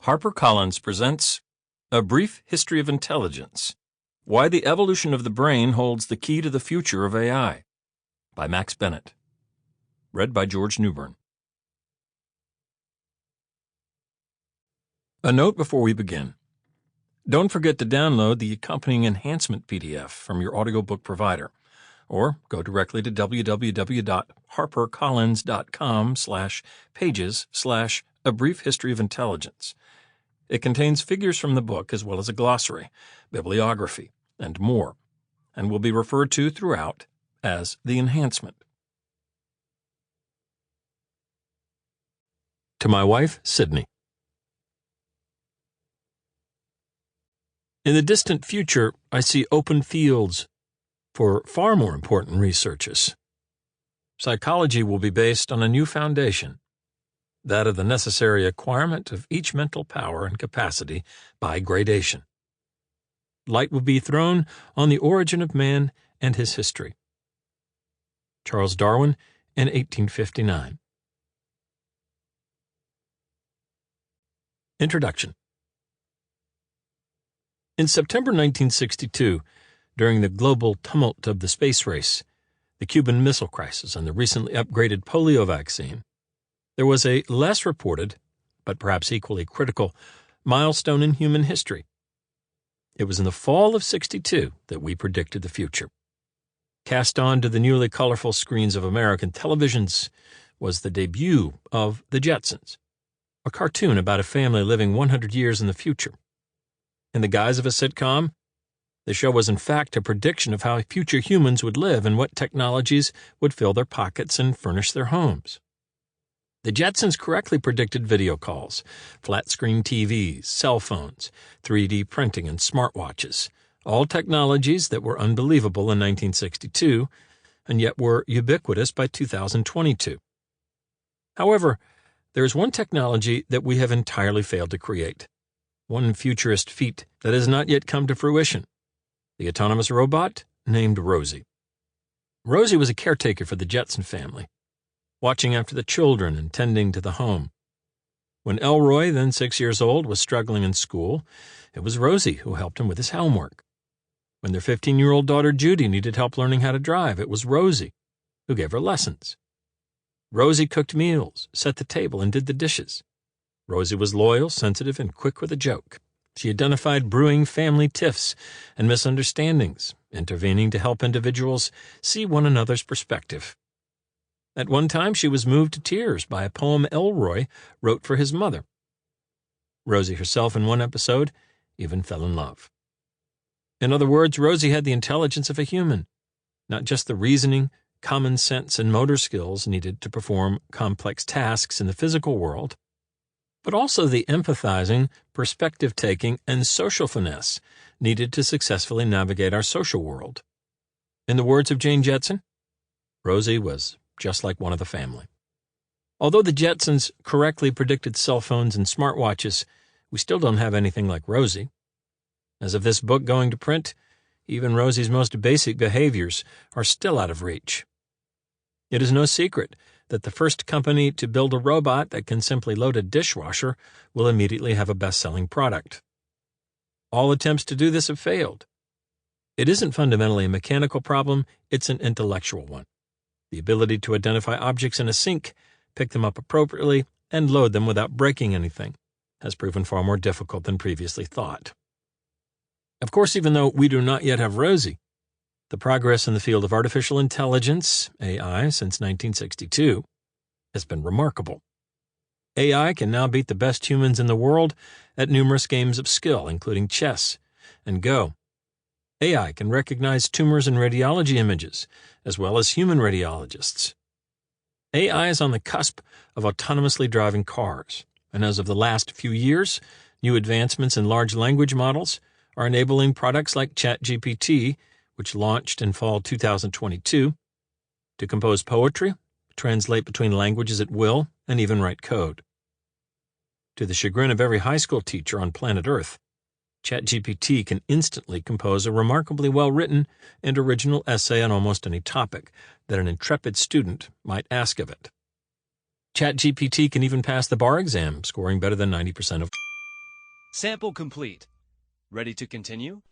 HarperCollins presents A Brief History of Intelligence: Why the Evolution of the Brain Holds the Key to the Future of AI, by Max Bennett. Read by George Newbern. A note before we begin. Don't forget to download the accompanying enhancement PDF from your audiobook provider, or go directly to www.harpercollins.com/pages/A Brief History of Intelligence. It contains figures from the book as well as a glossary, bibliography, and more, and will be referred to throughout as the enhancement. To my wife, Sydney. In the distant future, I see open fields for far more important researches. Psychology will be based on a new foundation, that of the necessary acquirement of each mental power and capacity by gradation. Light will be thrown on the origin of man and his history. Charles Darwin in 1859. Introduction. In September 1962, during the global tumult of the space race, the Cuban Missile Crisis, and the recently upgraded polio vaccine, there was a less reported, but perhaps equally critical, milestone in human history. It was in the fall of '62 that we predicted the future. Cast onto the newly colorful screens of American televisions was the debut of The Jetsons, a cartoon about a family living 100 years in the future. In the guise of a sitcom, the show was in fact a prediction of how future humans would live and what technologies would fill their pockets and furnish their homes. The Jetsons correctly predicted video calls, flat-screen TVs, cell phones, 3D printing, and smartwatches, all technologies that were unbelievable in 1962 and yet were ubiquitous by 2022. However, there is one technology that we have entirely failed to create, one futurist feat that has not yet come to fruition: the autonomous robot named Rosie. Rosie was a caretaker for the Jetson family, watching after the children and tending to the home. When Elroy, then 6 years old, was struggling in school, it was Rosie who helped him with his homework. When their 15-year-old daughter Judy needed help learning how to drive, it was Rosie who gave her lessons. Rosie cooked meals, set the table, and did the dishes. Rosie was loyal, sensitive, and quick with a joke. She identified brewing family tiffs and misunderstandings, intervening to help individuals see one another's perspective. At one time, she was moved to tears by a poem Elroy wrote for his mother. Rosie herself, in one episode, even fell in love. In other words, Rosie had the intelligence of a human, not just the reasoning, common sense, and motor skills needed to perform complex tasks in the physical world, but also the empathizing, perspective-taking, and social finesse needed to successfully navigate our social world. In the words of Jane Jetson, Rosie was just like one of the family. Although the Jetsons correctly predicted cell phones and smartwatches, we still don't have anything like Rosie. As of this book going to print, even Rosie's most basic behaviors are still out of reach. It is no secret that the first company to build a robot that can simply load a dishwasher will immediately have a best-selling product. All attempts to do this have failed. It isn't fundamentally a mechanical problem, it's an intellectual one. The ability to identify objects in a sink, pick them up appropriately, and load them without breaking anything has proven far more difficult than previously thought. Of course, even though we do not yet have Rosie, the progress in the field of artificial intelligence, AI, since 1962 has been remarkable. AI can now beat the best humans in the world at numerous games of skill, including chess and Go. AI can recognize tumors and radiology images, as well as human radiologists. AI is on the cusp of autonomously driving cars, and as of the last few years, new advancements in large language models are enabling products like ChatGPT, which launched in fall 2022, to compose poetry, translate between languages at will, and even write code. To the chagrin of every high school teacher on planet Earth, ChatGPT can instantly compose a remarkably well-written and original essay on almost any topic that an intrepid student might ask of it. ChatGPT can even pass the bar exam, scoring better than 90% of Sample complete. Ready to continue?